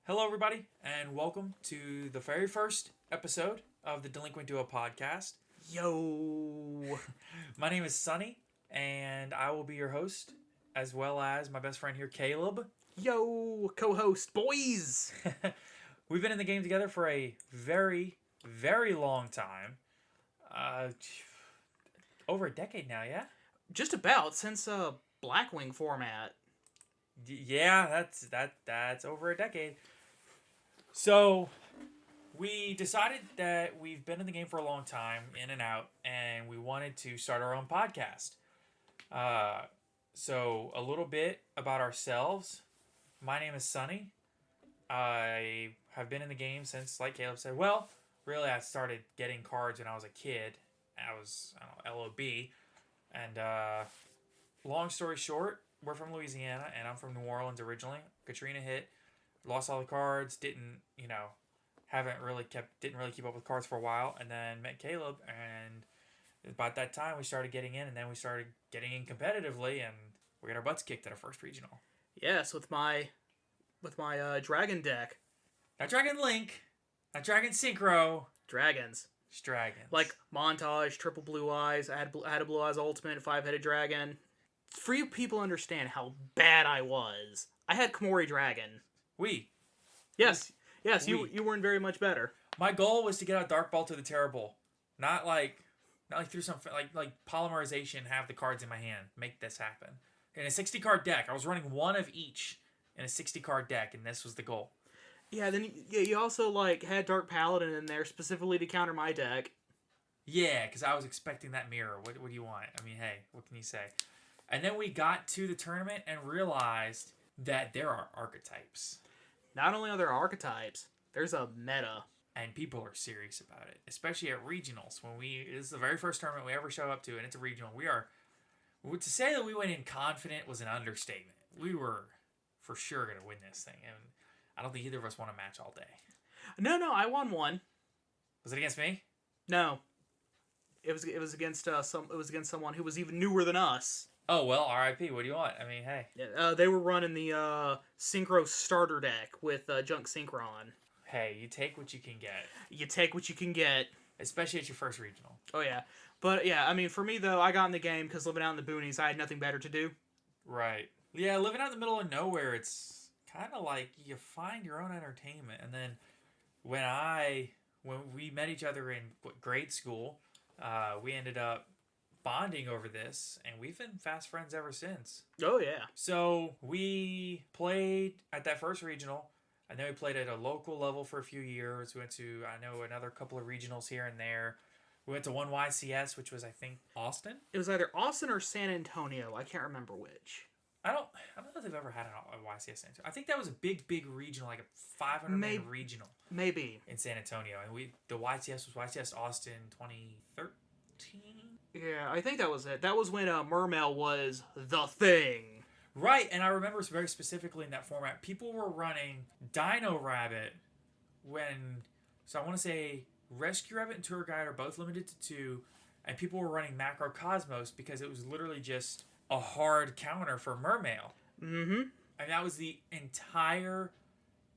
Hello, everybody, and welcome to the very first episode of the Delinquent Duo podcast. Yo! My name is Sunny, and I will be your host, as well as my best friend here, Caleb. Yo! Co-host, boys! We've been in the game together for a very, very long time. Over a decade now, yeah? Just about, since Blackwing format. Yeah, that's over a decade. So, we decided that we've been in the game for a long time, in and out, and we wanted to start our own podcast. So, a little bit about ourselves. My name is Sunny. I have been in the game since, like Caleb said, well, really I started getting cards when I was a kid. I was, LOB. And, long story short, we're from Louisiana, and I'm from New Orleans originally. Katrina hit, lost all the cards, didn't keep up with cards for a while, and then met Caleb, and about that time we started getting in, and then we started getting in competitively, and we got our butts kicked at our first regional. Yes, with my dragon deck. Not Dragon Link, not Dragon Synchro. Dragons. It's dragons. Like Montage, Triple Blue Eyes, I had a Blue Eyes Ultimate, 5-headed dragon. For you people understand how bad I was, I had Komori Dragon. Yes, you weren't very much better. My goal was to get out Dark Ball to the Terrible. Not like through some like polymerization, have the cards in my hand. Make this happen. In a 60 card deck, I was running one of each in a 60 card deck, and this was the goal. Yeah, then you also had Dark Paladin in there specifically to counter my deck. Yeah, because I was expecting that mirror. What do you want? I mean, hey, what can you say? And then we got to the tournament and realized that there are archetypes. Not only are there archetypes, there's a meta. And people are serious about it, especially at regionals. This is the very first tournament we ever show up to, and it's a regional. To say that we went in confident was an understatement. We were for sure going to win this thing, and I don't think either of us won a match all day. No, I won one. Was it against me? No, it was against someone who was even newer than us. Oh well, R.I.P. What do you want? I mean, hey. They were running the Synchro starter deck with Junk Synchron. Hey, you take what you can get. You take what you can get. Especially at your first regional. Oh, yeah. But, yeah, I mean, for me, though, I got in the game because living out in the boonies, I had nothing better to do. Right. Yeah, living out in the middle of nowhere, it's kind of like you find your own entertainment. And then when we met each other in grade school, we ended up bonding over this, and we've been fast friends ever since. Oh, yeah. So we played at that first regional, and then we played at a local level for a few years. We went to, another couple of regionals here and there. We went to one YCS, which was, I think, Austin. It was either Austin or San Antonio. I can't remember which. I don't know if they've ever had a YCS San Antonio. I think that was a big regional, like a 500-man regional. Maybe. In San Antonio. And the YCS was YCS Austin 2013? Yeah, I think that was it. That was when Mermail was the thing. Right, and I remember very specifically in that format, people were running Dino Rabbit so I want to say Rescue Rabbit and Tour Guide are both limited to 2, and people were running Macro Cosmos because it was literally just a hard counter for Mermail. Mm-hmm. And that was the entire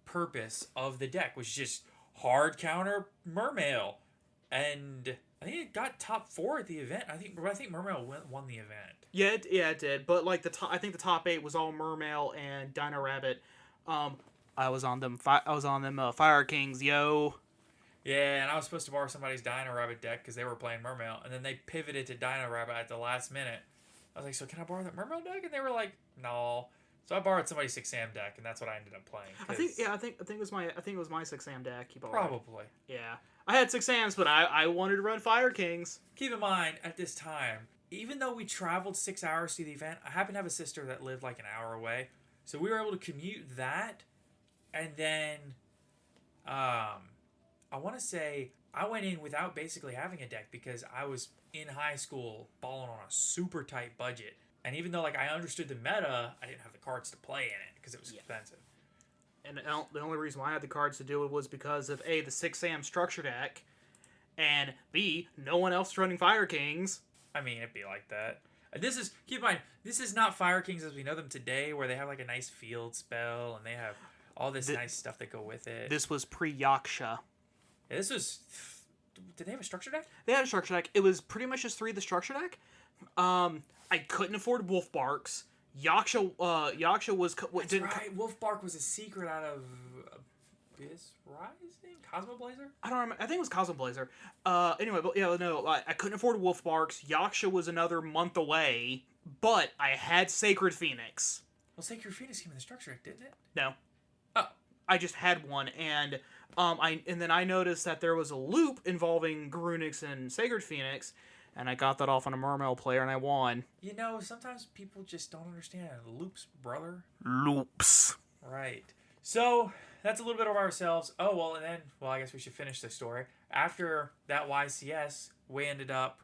purpose of the deck, was just hard counter Mermail. And I think it got top 4 at the event. I think Mermail won the event. Yeah, it did. But I think the top 8 was all Mermail and Dino Rabbit. I was on them. Fire Kings, yo. Yeah, and I was supposed to borrow somebody's Dino Rabbit deck because they were playing Mermail, and then they pivoted to Dino Rabbit at the last minute. I was like, so can I borrow that Mermail deck? And they were like, no. So I borrowed somebody's 6 Sam deck, and that's what I ended up playing. I think it was my 6 Sam deck. Probably. Yeah, I had 6 Sams, but I wanted to run Fire Kings. Keep in mind, at this time, even though we traveled 6 hours to the event, I happened to have a sister that lived like an hour away, so we were able to commute that, and then, I want to say I went in without basically having a deck because I was in high school balling on a super tight budget. And even though I understood the meta, I didn't have the cards to play in it because it was expensive. And the only reason why I had the cards to do it was because of A, the 6 Sam structure deck, and B, no one else running Fire Kings. I mean, it'd be like that. Keep in mind, this is not Fire Kings as we know them today, where they have a nice field spell, and they have all this nice stuff that go with it. This was pre-Yaksha. Yeah, this was... Did they have a structure deck? They had a structure deck. It was pretty much just 3 of the structure deck. I couldn't afford Wolf Barks. Yaksha was... That's right. Wolf Bark was a secret out of Abyss Rising? Cosmo Blazer? I don't remember. I think it was Cosmo Blazer. Anyway, but yeah, no, I couldn't afford Wolf Barks. Yaksha was another month away, but I had Sacred Phoenix. Well, Sacred Phoenix came in the structure deck, didn't it? No. Oh. I just had one, and then I noticed that there was a loop involving Garunix and Sacred Phoenix, and I got that off on a Mermail player, and I won. You know, sometimes people just don't understand. Loops, brother. Loops. Right. So, that's a little bit of ourselves. Oh, well, and then, I guess we should finish this story. After that YCS, we ended up,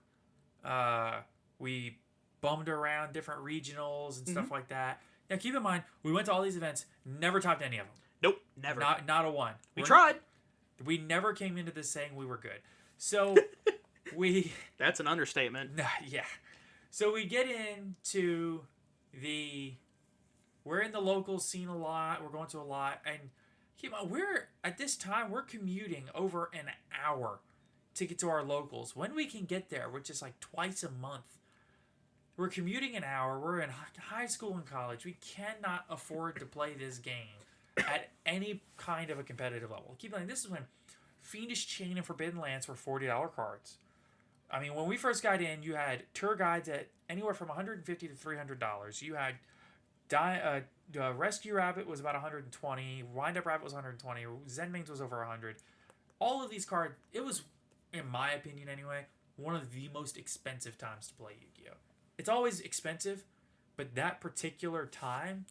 we bummed around different regionals and stuff like that. Now, keep in mind, we went to all these events, never topped any of them. Nope, never. Not a one. We tried. We never came into this saying we were good. So, That's an understatement. Yeah. So, we get into we're in the local scene a lot. We're going to a lot. And keep in mind, at this time, we're commuting over an hour to get to our locals. When we can get there, which is like twice a month. We're commuting an hour. We're in high school and college. We cannot afford to play this game at any kind of a competitive level. Keep in mind, this is when Fiendish Chain and Forbidden Lance were $40 cards. I mean, when we first got in, you had tour guides at anywhere from $150 to $300. You had Rescue Rabbit was about $120. Wind Up Rabbit was $120. Zen Mains was over $100. All of these cards, it was, in my opinion anyway, one of the most expensive times to play Yu-Gi-Oh! It's always expensive, but that particular time...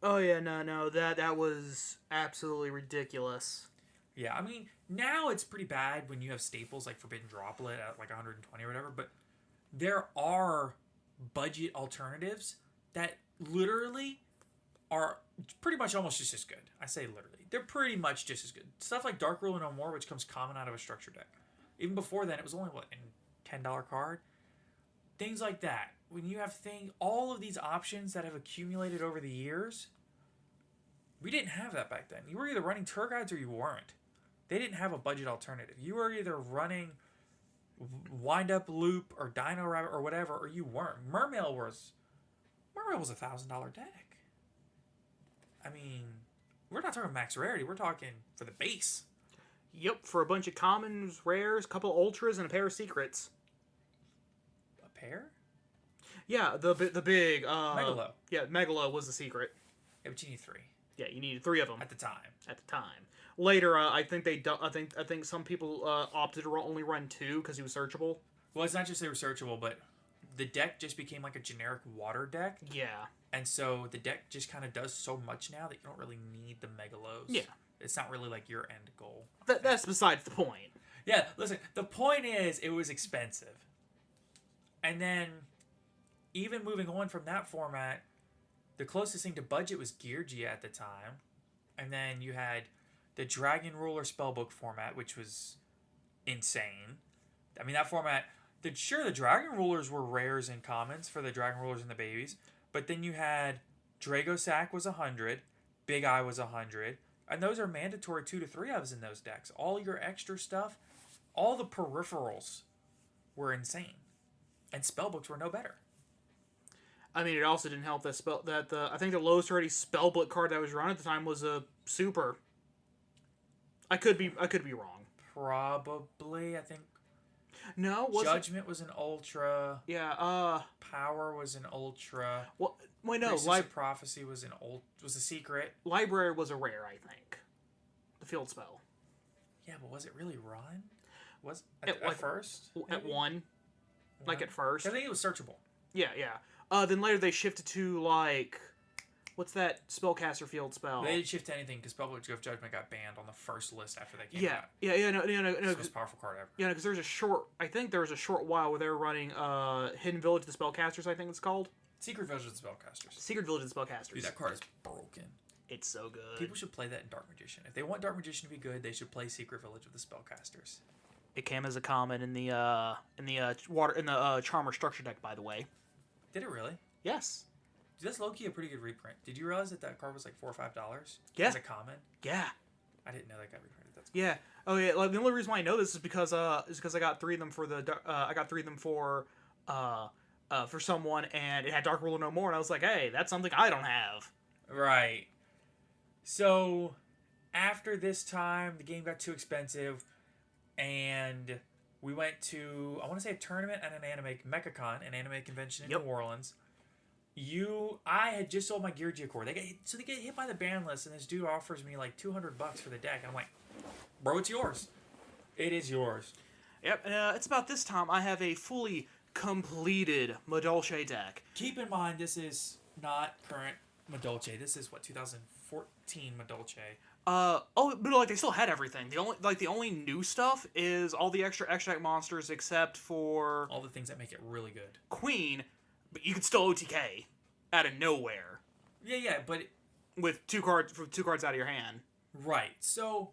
Oh, yeah, no, that was absolutely ridiculous. Yeah, I mean, now it's pretty bad when you have staples like Forbidden Droplet at like 120 or whatever, but there are budget alternatives that literally are pretty much almost just as good. I say literally. They're pretty much just as good. Stuff like Dark Rule and No More, which comes common out of a structure deck. Even before then, it was only, a $10 card? Things like that. When you have all of these options that have accumulated over the years, we didn't have that back then. You were either running tour guides or you weren't. They didn't have a budget alternative. You were either running Wind Up Loop or Dino Rabbit or whatever, or you weren't. Mermail was a $1,000 deck. I mean, we're not talking max rarity. We're talking for the base. Yep, for a bunch of commons, rares, a couple ultras, and a pair of secrets. A pair? Yeah, the big... Megalo. Yeah, Megalo was the secret. Yeah, but you need 3. Yeah, you needed 3 of them. At the time. Later, I think some people opted to only run 2 because he was searchable. Well, it's not just they were searchable, but the deck just became like a generic water deck. Yeah. And so the deck just kind of does so much now that you don't really need the Megalos. Yeah. It's not really like your end goal. That's besides the point. Yeah, listen, the point is it was expensive. And then, even moving on from that format, the closest thing to budget was Geargia at the time. And then you had the Dragon Ruler Spellbook format, which was insane. I mean, that format... The Dragon Rulers were rares and commons for the Dragon Rulers and the babies. But then you had Dragosack was 100, Big Eye was 100, and those are mandatory 2 to 3 ofs in those decks. All your extra stuff, all the peripherals were insane. And spellbooks were no better. I mean, it also didn't help that I think the lowest rated spellbook card that was run at the time was a super. I could be wrong. Probably, I think. No, Judgment was an ultra. Yeah. Power was an ultra. Well, wait, no. Priestess of Prophecy was was a secret. Library was a rare, I think. The field spell. Yeah, but was it really run? Was at first? At one. Like at first. I think it was searchable. Yeah. Then later they shifted to what's that spellcaster field spell? They didn't shift to anything because Spellbook of Judgment got banned on the first list after they came out. No. It's the most powerful card ever. Yeah, because there was a short while where they were running Hidden Village of the Spellcasters, I think it's called. Secret Village of the Spellcasters. Secret Village of the Spellcasters. Dude, that card is broken. It's so good. People should play that in Dark Magician. If they want Dark Magician to be good, they should play Secret Village of the Spellcasters. It came as a common in the Charmer structure deck, by the way. Did it really? Yes. That's low-key a pretty good reprint. Did you realize that card was like $4 or $5? Yeah. As a common? Yeah. I didn't know that got reprinted. That's cool. Yeah. Oh yeah. Like, the only reason why I know this is because I got 3 of them for for someone, and it had Dark Ruler No More, and I was like, hey, that's something I don't have. Right. So after this time, the game got too expensive, and we went to, I want to say, a tournament at an MechaCon, an anime convention in New Orleans. I had just sold my Gear cord. They get hit by the ban list, and this dude offers me like $200 for the deck. And I'm like, bro, it's yours. It is yours. Yep. It's about this time I have a fully completed Madolche deck. Keep in mind, this is not current Madolche. This is 2014 Madolche. But like they still had everything. The only new stuff is all the extra deck monsters except for all the things that make it really good. Queen, but you could still OTK out of nowhere. Yeah, but with two cards out of your hand. Right. So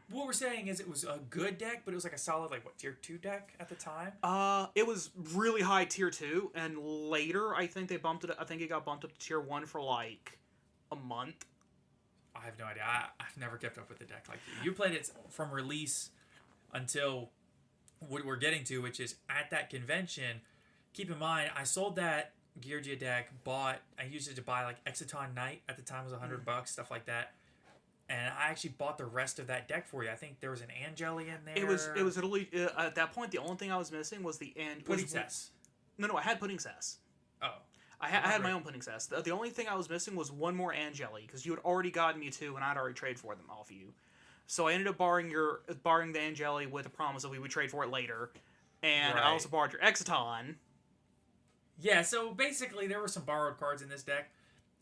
what we're saying is it was a good deck, but it was like a solid tier 2 deck at the time. It was really high tier 2, and later I think it got bumped up to tier 1 for like a month. I have no idea. I've never kept up with the deck like you. You played it from release until what we're getting to, which is at that convention. Keep in mind, I sold that Geargia deck, I used it to buy like Exiton Knight at the time, was $100, stuff like that. And I actually bought the rest of that deck for you. I think there was an Angeli in there. It was literally at that point the only thing I was missing was the Pudding Cess. No, I had Pudding Cess. Oh. I had my own Pudding Cess. The only thing I was missing was one more Angeli, because you had already gotten me 2 and I'd already traded for them off you. So I ended up borrowing the Angeli with a promise that we would trade for it later. And I also borrowed your Exiton. Yeah, so basically there were some borrowed cards in this deck,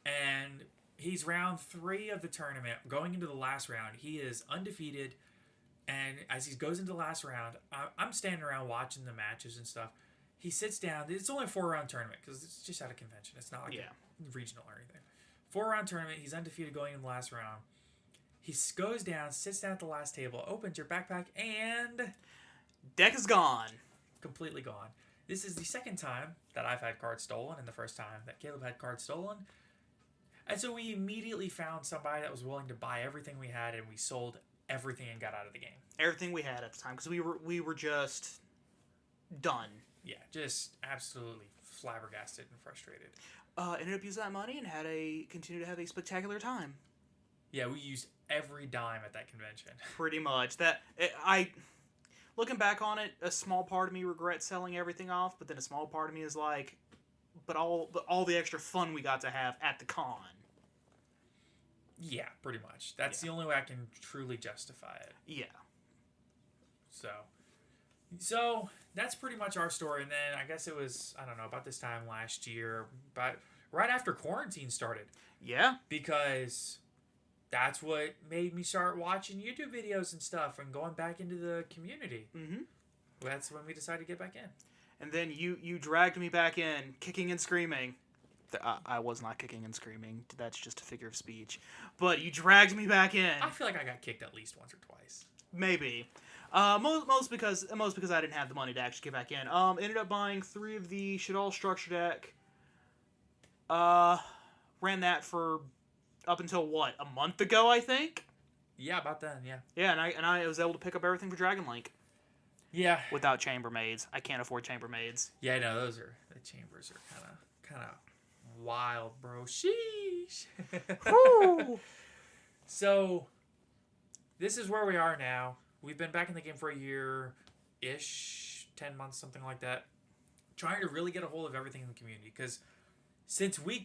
and he's round 3 of the tournament. Going into the last round, he is undefeated, and as he goes into the last round, I'm standing around watching the matches and stuff. He sits down. It's only a 4-round tournament, because it's just at a convention. It's not like a regional or anything. 4-round tournament, he's undefeated going in the last round. He goes down, sits down at the last table, opens your backpack, and deck is gone. Completely gone. This is the second time that I've had cards stolen, and the first time that Caleb had cards stolen. And so we immediately found somebody that was willing to buy everything we had, and we sold everything and got out of the game. Everything we had at the time, because we were just done. Yeah, just absolutely flabbergasted and frustrated. Ended up using that money and continued to have a spectacular time. Yeah, we used every dime at that convention. Pretty much. Looking back on it, a small part of me regrets selling everything off, but then a small part of me is like, but all the extra fun we got to have at the con. Yeah, pretty much. That's the only way I can truly justify it. Yeah. So that's pretty much our story. And then I guess it was, I don't know, about this time last year, but right after quarantine started. Yeah. Because that's what made me start watching YouTube videos and stuff and going back into the community. Mm-hmm. That's when we decided to get back in. And then you dragged me back in, kicking and screaming. I was not kicking and screaming. That's just a figure of speech. But you dragged me back in. I feel like I got kicked at least once or twice. Maybe. Most because I didn't have the money to actually get back in. Ended up buying 3 of the Shadal structure deck. Ran that for up until a month ago, I think. Yeah, about then. Yeah. Yeah, and I was able to pick up everything for Dragon Link. Yeah. Without chambermaids, I can't afford chambermaids. Yeah, no, the chambers are kind of wild, bro. Sheesh. So, this is where we are now. We've been back in the game for a year-ish, 10 months, something like that. Trying to really get a hold of everything in the community, because since we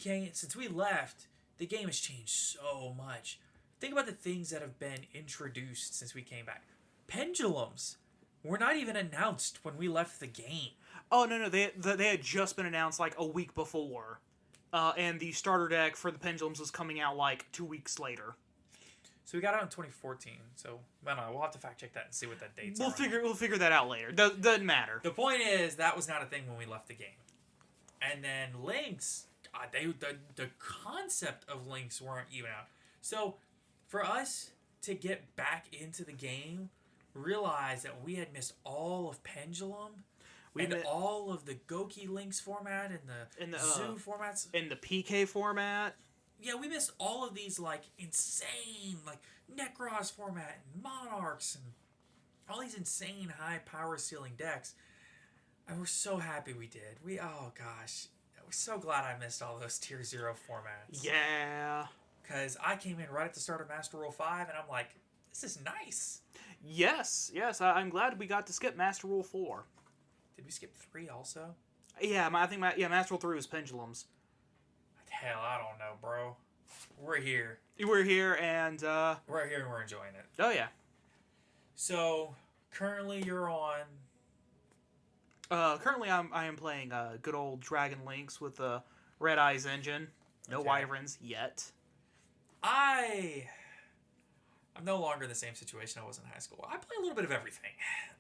left, the game has changed so much. Think about the things that have been introduced since we came back. Pendulums were not even announced when we left the game. Oh, no, they had just been announced like a week before. And the starter deck for the Pendulums was coming out like 2 weeks later. So we got out in 2014. So I don't know. We'll have to fact check that and see what that date's. We'll figure that out later. Doesn't matter. The point is that was not a thing when we left the game. And then links, the concept of links weren't even out. So for us to get back into the game, realize that we had missed all of Pendulum. all of the Goki Links format and the Zoo formats. In the PK format. Yeah, we missed all of these, like, insane, like, Necros format and Monarchs and all these insane high power ceiling decks. And we're so happy we did. Oh gosh. We're so glad I missed all those Tier 0 formats. Yeah. Because I came in right at the start of Master Rule 5, and I'm like, this is nice. Yes. I'm glad we got to skip Master Rule 4. Did we skip 3 also? Yeah, I think Master Rule 3 was Pendulums. Hell, I don't know, bro. We're here. We're here, and we're here and we're enjoying it. Oh, yeah. So, currently you're on... Currently I am playing good old Dragon Links with the Red Eyes engine. No Wyverns yet. I'm no longer in the same situation I was in high school. I play a little bit of everything.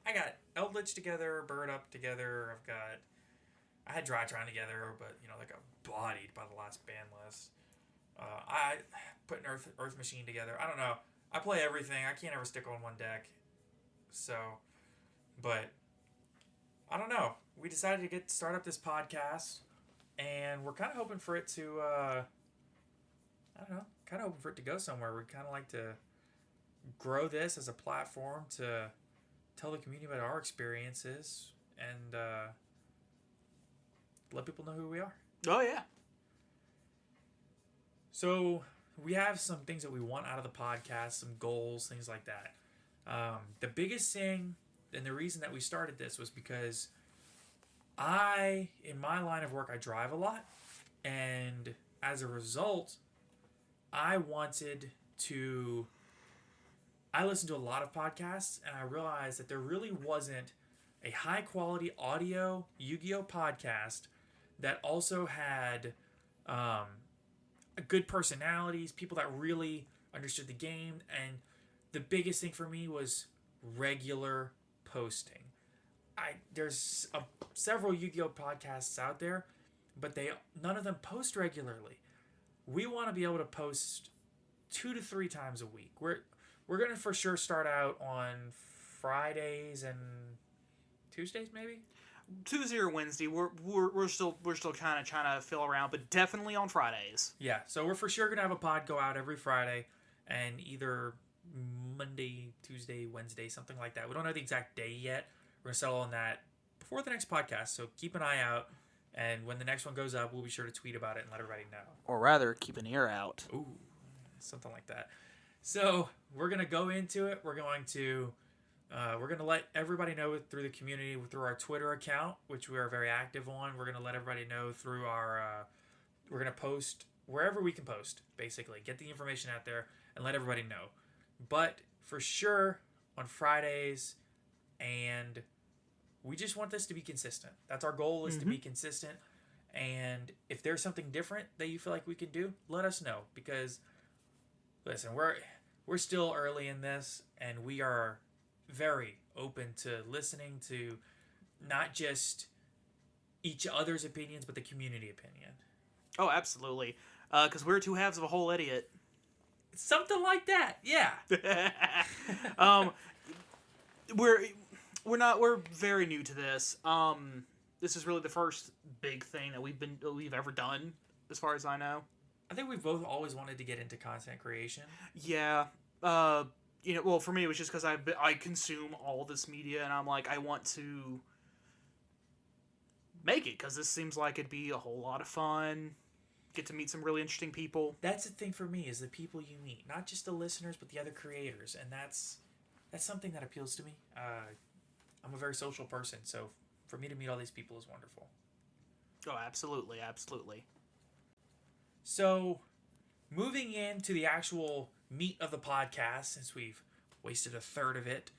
I got Eldritch together, Bird Up together. I had Drytron together, but they got bodied by the last ban list. I put an Earth Machine together. I don't know. I play everything. I can't ever stick on one deck. So, but I don't know. We decided to start up this podcast, and we're kind of hoping for it to. I don't know. Kind of hoping for it to go somewhere. We kind of like to grow this as a platform to tell the community about our experiences and let people know who we are. Oh, yeah. So we have some things that we want out of the podcast, some goals, things like that. The biggest thing and the reason that we started this was because in my line of work, I drive a lot. And as a result, I listened to a lot of podcasts, and I realized that there really wasn't a high-quality audio Yu-Gi-Oh! Podcast that also had good personalities, people that really understood the game, and the biggest thing for me was regular posting. There's several Yu-Gi-Oh! Podcasts out there, but none of them post regularly. We want to be able to post 2 to 3 times a week. We're gonna for sure start out on Fridays and Tuesdays, maybe. Tuesday or Wednesday. We're still kind of trying to fill around, but definitely on Fridays. Yeah, so we're for sure gonna have a pod go out every Friday, and either Monday, Tuesday, Wednesday, something like that. We don't know the exact day yet. We're gonna settle on that before the next podcast. So keep an eye out, and when the next one goes up, we'll be sure to tweet about it and let everybody know. Or rather, keep an ear out. Ooh, something like that. So we're gonna go into it. We're gonna let everybody know through the community, through our Twitter account, which we are very active on. We're gonna let everybody know through our. We're gonna post wherever we can post. Basically, get the information out there and let everybody know. But for sure on Fridays, and we just want this to be consistent. That's our goal, is to be consistent. And if there's something different that you feel like we can do, let us know. Because listen, we're still early in this, and we are very open to listening to not just each other's opinions, but the community opinion. Oh, absolutely. Because we're two halves of a whole idiot. Something like that, yeah. We're very new to this. This is really the first big thing that we've ever done, as far as I know. I think we've both always wanted to get into content creation. Yeah. Well, for me, it was just because I consume all this media, and I'm like, I want to make it, because this seems like it'd be a whole lot of fun. Get to meet some really interesting people. That's the thing for me, is the people you meet. Not just the listeners, but the other creators. And that's something that appeals to me. I'm a very social person, so for me to meet all these people is wonderful. Oh, absolutely, absolutely. So, moving into the actual meat of the podcast, since we've wasted a third of it.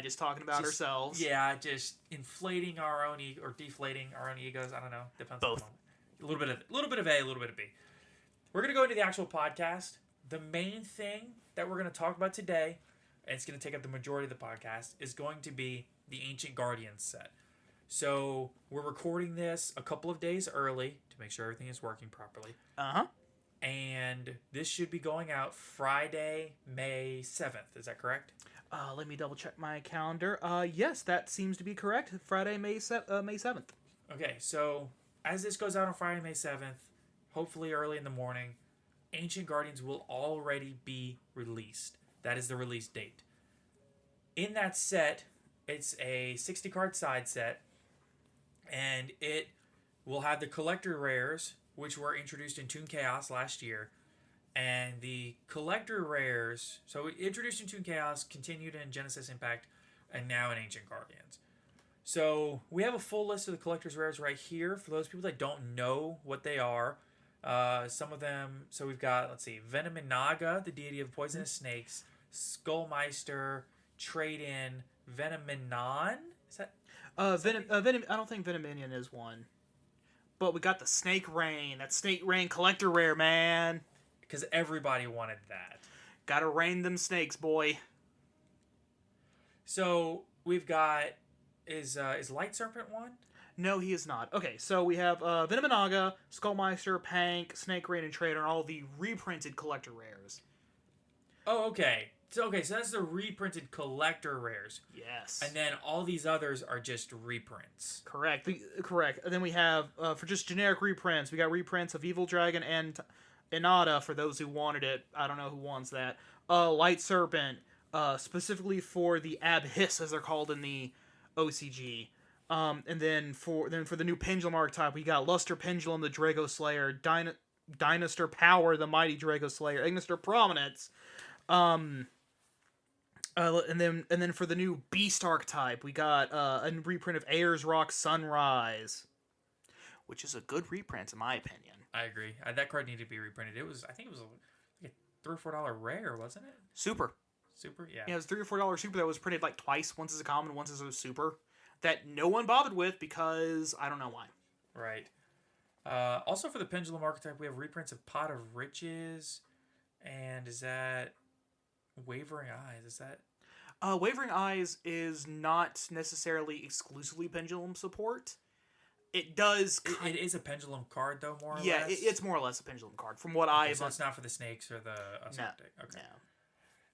Just talking about ourselves. Yeah, just inflating our own ego, or deflating our own egos. I don't know. Depends. Both. A little bit of A, a little bit of B. We're going to go into the actual podcast. The main thing that we're going to talk about today, and it's going to take up the majority of the podcast, is going to be the Ancient Guardians set. So we're recording this a couple of days early to make sure everything is working properly. Uh-huh. And this should be going out Friday, May 7th. Is that correct? Let me double check my calendar. Yes, that seems to be correct. Friday, May 7th. Okay, so as this goes out on Friday, May 7th, hopefully early in the morning, Ancient Guardians will already be released. That is the release date. In that set, it's a 60 card side set, and it will have the collector rares, which were introduced in Toon Chaos last year. And the collector rares, so introduced in Toon Chaos, continued in Genesis Impact, and now in Ancient Guardians. So we have a full list of the collector's rares right here for those people that don't know what they are. Some of them, so we've got, let's see, Venominaga, the deity of poisonous snakes, Skullmeister, Trade-In, Venominon? Is that? Venom. I don't think Venominion is one. But we got the Snake Rain. That Snake Rain collector rare, man. Because everybody wanted that. Gotta rain them snakes, boy. So we've got, is Light Serpent one? No, he is not. Okay, so we have Venominaga, Skullmeister, Pank, Snake Rain, and Trader, all the reprinted collector rares. Oh, okay. So that's the reprinted collector rares. Yes. And then all these others are just reprints. Correct. Correct. And then we have, for just generic reprints, we got reprints of Evil Dragon and Inada for those who wanted it. I don't know who wants that. Light Serpent, specifically for the Abhiss, as they're called in the OCG. And then for the new Pendulum archetype, we got Luster Pendulum, the Drago Slayer, Dynaster Power, the Mighty Drago Slayer, Ignister Prominence. And then for the new Beast archetype, we got a reprint of Ayers Rock Sunrise, which is a good reprint in my opinion. I agree. That card needed to be reprinted. I think it was like a $3 or $4 rare, wasn't it? Super, yeah. Yeah, it was $3 or $4 super that was printed like twice. Once as a common, once as a super. That no one bothered with because I don't know why. Right. Also for the Pendulum archetype, we have reprints of Pot of Riches, and is that Wavering Eyes? Is that? Wavering Eyes is not necessarily exclusively Pendulum support. It does. It is a Pendulum card, though, more or less. Yeah, it's more or less a Pendulum card from what So it's not for the snakes or the Ursartex. No. Okay. No.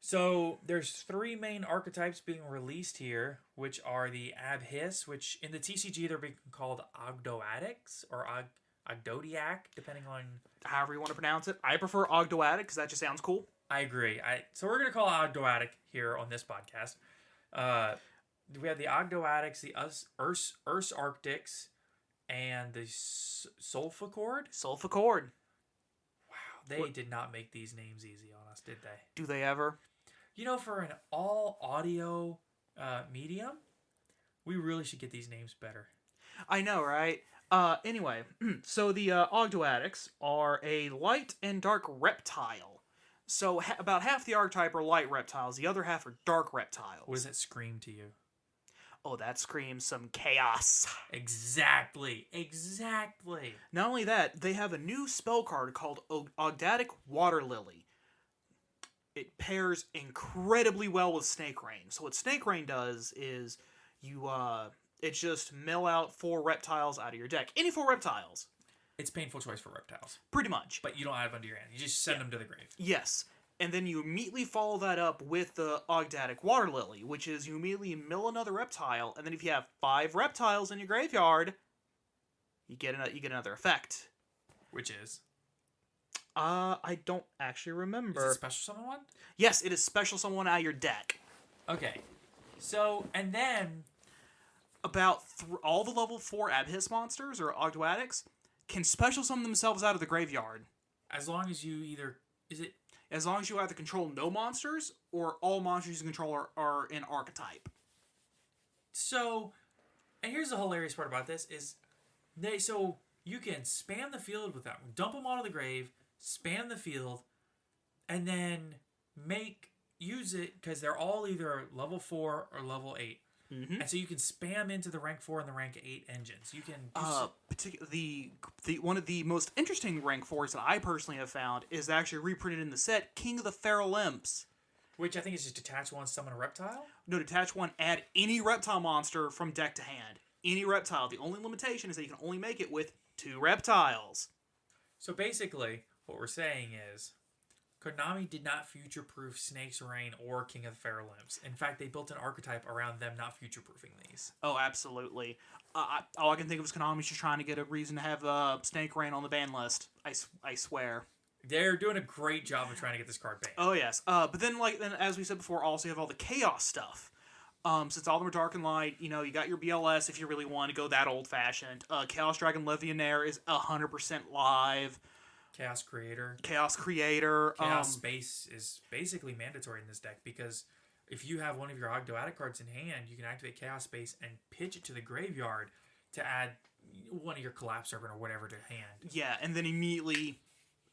So there's 3 main archetypes being released here, which are the Abhiss, which in the TCG they're being called Ogdoadics or Ogdodiac, depending on however you want to pronounce it. I prefer Ogdoadic because that just sounds cool. I agree. So we're gonna call it Ogdoadic here on this podcast. We have the Ogdoadics, the Ursartex, and the Sulfur Cord. Sulfur Cord. Wow, they did not make these names easy on us, did they? Do they ever? You know, for an all audio medium, we really should get these names better. I know, right? Anyway, so the Ogdoadics are a light and dark reptile. So about half the archetype are light reptiles, the other half are dark reptiles. What does that scream to you? Oh, that screams some chaos. Exactly. Not only that, they have a new spell card called Ogdatic Water Lily. It pairs incredibly well with Snake Rain. So what Snake Rain does is it just mill out 4 reptiles out of your deck. Any 4 reptiles. It's painful choice for reptiles. Pretty much. But you don't have them under your hand. You just send them to the grave. Yes. And then you immediately follow that up with the Ogdatic Water Lily, which is you immediately mill another reptile, and then if you have 5 reptiles in your graveyard, you get another effect. Which is? I don't actually remember. Is it special summon one? Yes, it is special summon one out of your deck. Okay. So, and then about all the level 4 Abhiss monsters, or Ogdoadics, can special summon themselves out of the graveyard. As long as you either... As long as you either control no monsters, or all monsters you control are in archetype. So, and here's the hilarious part about this, is so you can spam the field with them. Dump them onto the grave, spam the field, and then use it, because they're all either level 4 or level 8. Mm-hmm. And so you can spam into the rank 4 and the rank 8 engines. You can the one of the most interesting rank 4s that I personally have found is actually reprinted in the set, King of the Feral Imps. Which I think is just detach one, summon a reptile? No, detach one, add any reptile monster from deck to hand. Any reptile. The only limitation is that you can only make it with 2 reptiles. So basically, what we're saying is, Konami did not future-proof Snake's Reign or King of the Fair Limbs. In fact, they built an archetype around them not future-proofing these. Oh, absolutely. All I can think of is Konami's just trying to get a reason to have Snake Reign on the ban list. I swear. They're doing a great job of trying to get this card banned. Oh, yes. But then, as we said before, also you have all the Chaos stuff. Since all of them are Dark and Light, you got your BLS if you really want to go that old-fashioned. Chaos Dragon Legionnaire is 100% live. Chaos Creator. Chaos Space is basically mandatory in this deck because if you have one of your Ogdoadic cards in hand, you can activate Chaos Space and pitch it to the graveyard to add one of your Collapse Serpent or whatever to hand. Yeah, and then immediately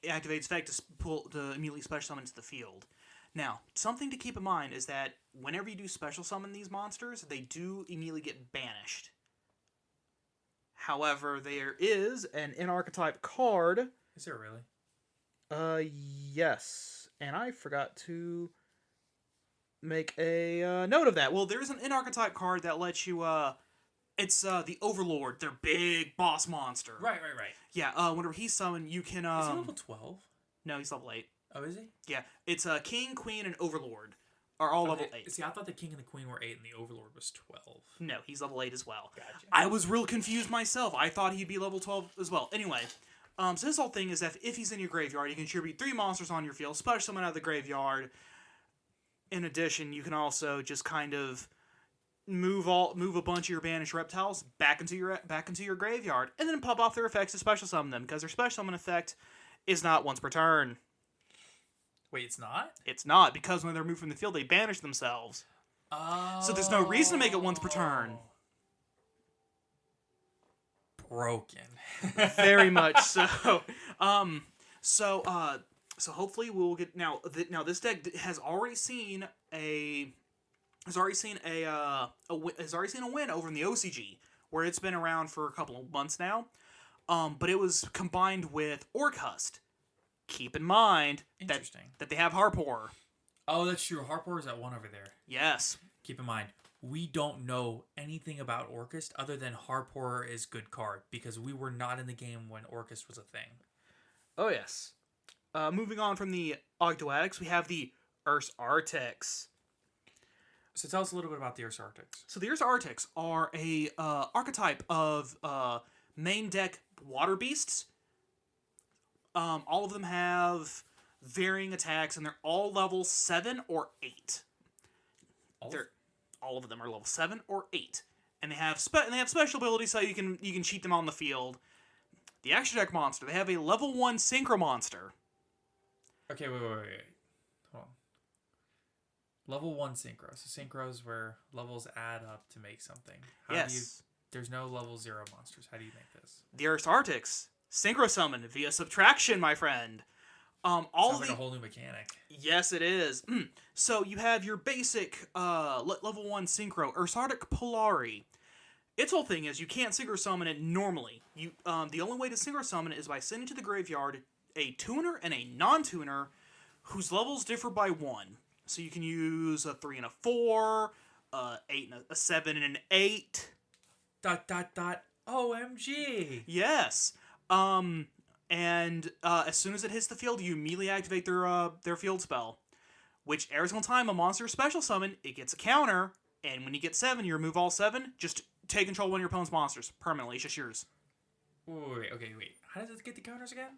activates effect to immediately special summon to the field. Now, something to keep in mind is that whenever you do special summon these monsters, they do immediately get banished. However, there is an in-archetype card. Is there really? Yes. And I forgot to make a note of that. Well, there's an in-archetype card that lets you, it's the Overlord, their big boss monster. Right. Yeah, whenever he's summoned, you can, Is he level 12? No, he's level 8. Oh, is he? Yeah, it's King, Queen, and Overlord are all level 8. See, I thought the King and the Queen were 8 and the Overlord was 12. No, he's level 8 as well. Gotcha. I was real confused myself. I thought he'd be level 12 as well. Anyway, so this whole thing is that if he's in your graveyard, you can contribute 3 monsters on your field, special summon out of the graveyard. In addition, you can also just kind of move a bunch of your banished reptiles back into your graveyard, and then pop off their effects to special summon them, because their special summon effect is not once per turn. Wait, it's not? It's not, because when they're moved from the field, they banish themselves. Oh. So there's no reason to make it once per turn. Broken. Very much so. So hopefully we'll get now. This deck has already seen a win over in the OCG, where it's been around for a couple of months now. But it was combined with Orcust. Keep in mind that they have Harpor. Oh, that's true. Harpor is at 1 over there. Yes. Keep in mind, we don't know anything about Orcust other than Harpor is good card because we were not in the game when Orcust was a thing. Oh, yes. Moving on from the Ogdoadics, we have the Ursartex. So tell us a little bit about the Ursartex. So the Ursartex are a archetype of main deck water beasts. All of them have varying attacks, and they're all level 7 or 8. All of them are level 7 or 8, and they have special abilities, so you can cheat them on the field. The extra deck monster, they have a level 1 synchro monster. Okay, wait. Hold on. Level 1 synchro. So synchro is where levels add up to make something. There's no level 0 monsters. How do you make this? The Ursartex synchro summon via subtraction, my friend. Sounds like a whole new mechanic. Yes, it is. So you have your basic level 1 synchro Ursartex Polari. Its whole thing is you can't synchro summon it normally. The only way to synchro summon it is by sending to the graveyard a tuner and a non-tuner whose levels differ by 1. So you can use a 3 and a 4, 8 and a 7 and an 8. ... OMG. Yes. And as soon as it hits the field, you immediately activate their field spell. Which every single time a monster is special summon, it gets a counter, and when you get 7, you remove all 7, just take control of one of your opponent's monsters. Permanently, it's just yours. Wait. How does it get the counters again?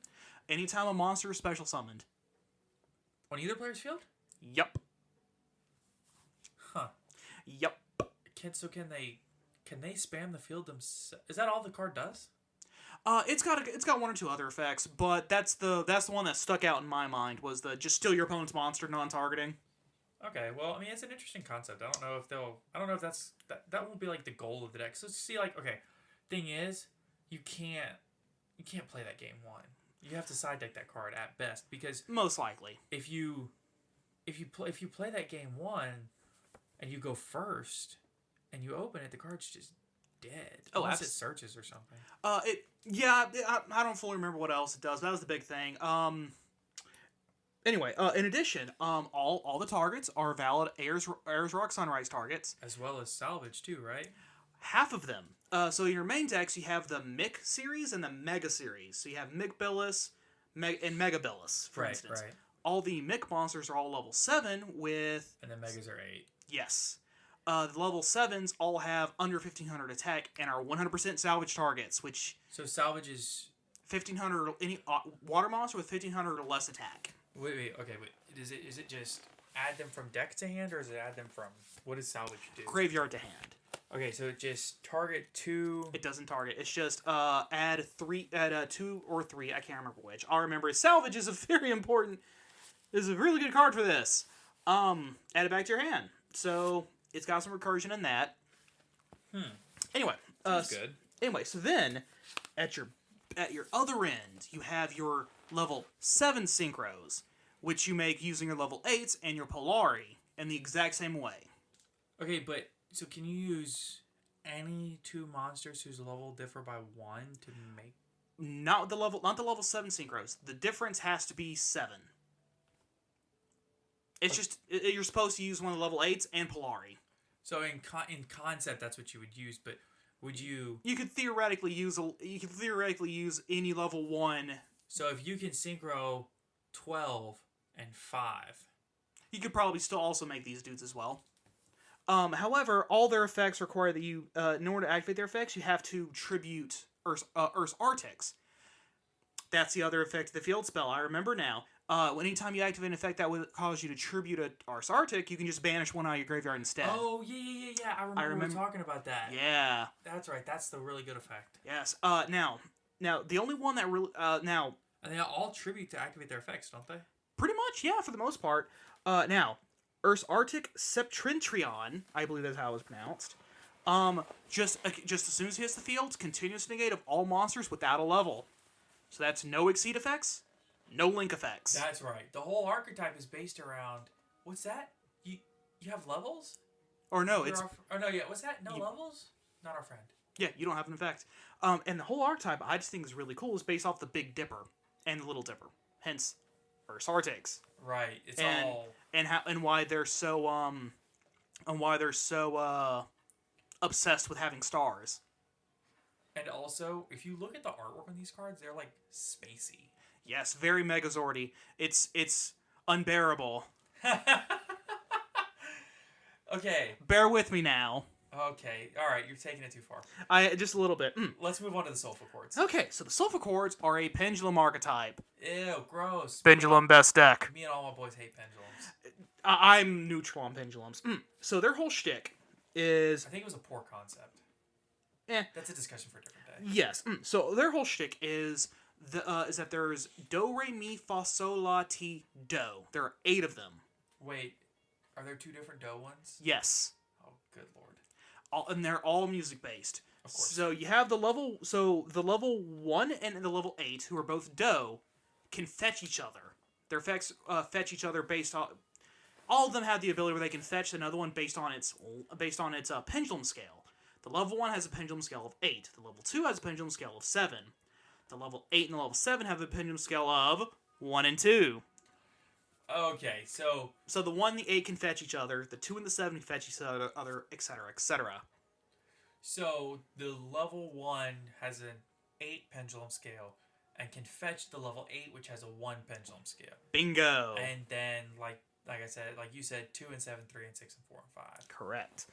Anytime a monster is special summoned. On either player's field? Yup. Huh. Yup. So can they spam the field themselves? Is that all the card does? It's got 1 or 2 other effects, but that's the one that stuck out in my mind was the just steal your opponent's monster non-targeting. Okay, well, I mean, it's an interesting concept. I don't know if that won't be like the goal of the deck. So see, like, okay, thing is, you can't play that game 1. You have to side deck that card at best because most likely if you play that game 1 and you go first and you open it, the card's just dead. Unless it searches or something. I don't fully remember what else it does. But that was the big thing. Anyway, in addition, all the targets are valid Ayers Rock Sunrise targets. As well as salvage too, right? Half of them. So in your main decks, you have the Mick series and the Mega series. So you have Mick Billis and Mega Billis, for instance. Right. all the Mick monsters are all level 7 with... And the Megas are 8. Yes. The level 7s all have under 1500 attack and are 100% salvage targets, which... So salvage is... 1500... Any water monster with 1500 or less attack. Wait. Is it just add them from deck to hand, or is it add them from... What does salvage do? Graveyard to hand. Okay, so it just target 2... It doesn't target. It's just add 2 or 3. I can't remember which. All I remember is salvage is a very important... This is a really good card for this. Add it back to your hand. So it's got some recursion in that. Anyway, that's good. Anyway, so then at your other end, you have your level 7 synchros, which you make using your level 8s and your Polari in the exact same way. Okay, but so can you use any 2 monsters whose level differ by 1 to make? Not the level 7 synchros. The difference has to be 7. It's just you're supposed to use one of the level 8s and Polari. So in concept, that's what you would use, but would you? You could theoretically use any level 1. So if you can synchro 12 and 5, you could probably still also make these dudes as well. However, all their effects require that you, in order to activate their effects, you have to tribute Ursartex. That's the other effect of the field spell. I remember now. Anytime you activate an effect that would cause you to tribute a Ursartex, you can just banish one out of your graveyard instead. Oh, yeah. I remember we were talking about that. Yeah. That's right. That's the really good effect. Yes. Now, the only one that really... now... And they all tribute to activate their effects, don't they? Pretty much, yeah, for the most part. Now, Ursartex Septentrion, I believe that's how it was pronounced, just as soon as he hits the field, continuous negate of all monsters without a level. So that's no exceed effects, no link effects. That's right. The whole archetype is based around... What's that? You have levels? Or no, what's that? No levels? Not our friend. Yeah, you don't have an effect. And the whole archetype, I just think is really cool, is based off the Big Dipper and the Little Dipper. Hence, Ursartex. Right. It's and why they're so obsessed with having stars. And also, if you look at the artwork on these cards, they're like spacey. Yes, very Megazordy. It's unbearable. Okay. Bear with me now. Okay. All right. You're taking it too far. Just a little bit. Let's move on to the Sulfur Cords. Okay, so the Sulfur Cords are a pendulum archetype. Ew, gross. Pendulum best deck. Me and all my boys hate pendulums. I'm neutral on pendulums. So their whole shtick is... I think it was a poor concept. That's a discussion for a different day. Yes. So their whole shtick is that there's do, re, mi, fa, sol, la, ti, do. There are 8 of them. Wait, are there 2 different do ones? Yes. Oh, good lord. And they're all music based. Of course. So you have the level 1 and the level 8, who are both do, can fetch each other. Their effects fetch each other based on... All of them have the ability where they can fetch another one based on its pendulum scale. The level 1 has a pendulum scale of 8. The level 2 has a pendulum scale of 7. The level 8 and the level 7 have the pendulum scale of 1 and 2. Okay, so the 1 and the 8 can fetch each other. The 2 and the 7 can fetch each other, etc., etc. So the level 1 has an 8 pendulum scale and can fetch the level 8, which has a 1 pendulum scale. Bingo. And then, like I said, like you said, 2 and 7, 3 and 6 and 4 and 5. Correct.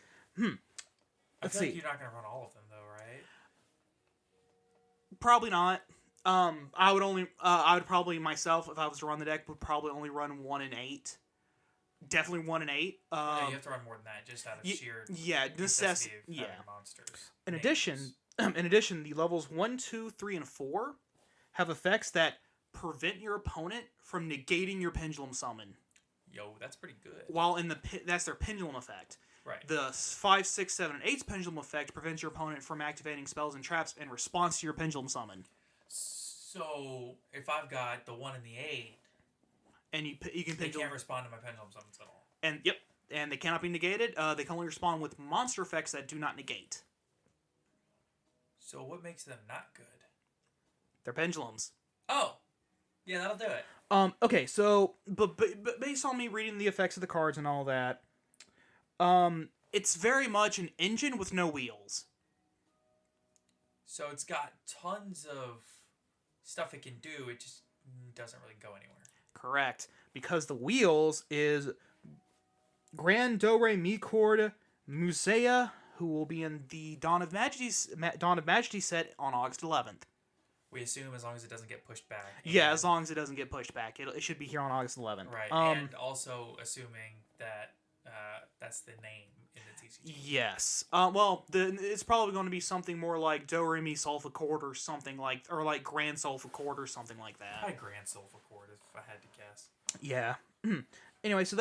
I feel like you're not going to run all of them, though, right? Probably not. I would probably myself, if I was to run the deck, would probably only run 1 and 8. Definitely 1 and 8. You have to run more than that, just out of sheer necessity of having monsters. In addition, the levels 1, 2, 3, and 4 have effects that prevent your opponent from negating your pendulum summon. Yo, that's pretty good. While that's their pendulum effect. Right. The 5, 6, 7, and 8's pendulum effect prevents your opponent from activating spells and traps in response to your pendulum summon. So, if I've got the 1 and the 8... And you can they pendulum... can't respond to my pendulum summons at all. And they cannot be negated. They can only respond with monster effects that do not negate. So what makes them not good? They're pendulums. Oh! Yeah, that'll do it. Okay, so... But based on me reading the effects of the cards and all that... it's very much an engine with no wheels. So it's got tons of stuff it can do, it just doesn't really go anywhere. Correct. because the wheels is Grand Do Re Mi Chord Musea, who will be in the Dawn of Majesty set on August 11th. We assume as long as it doesn't get pushed back. Yeah, as long as it doesn't get pushed back. It should be here on August 11th. Right, and also assuming that that's the name in the TCG. Yes. It's probably going to be something more like Do Re Mi Sulfur Cord or something like Grand Sulfur Cord or something like that. Probably Grand Sulfur Cord if I had to guess. Yeah. Anyway, so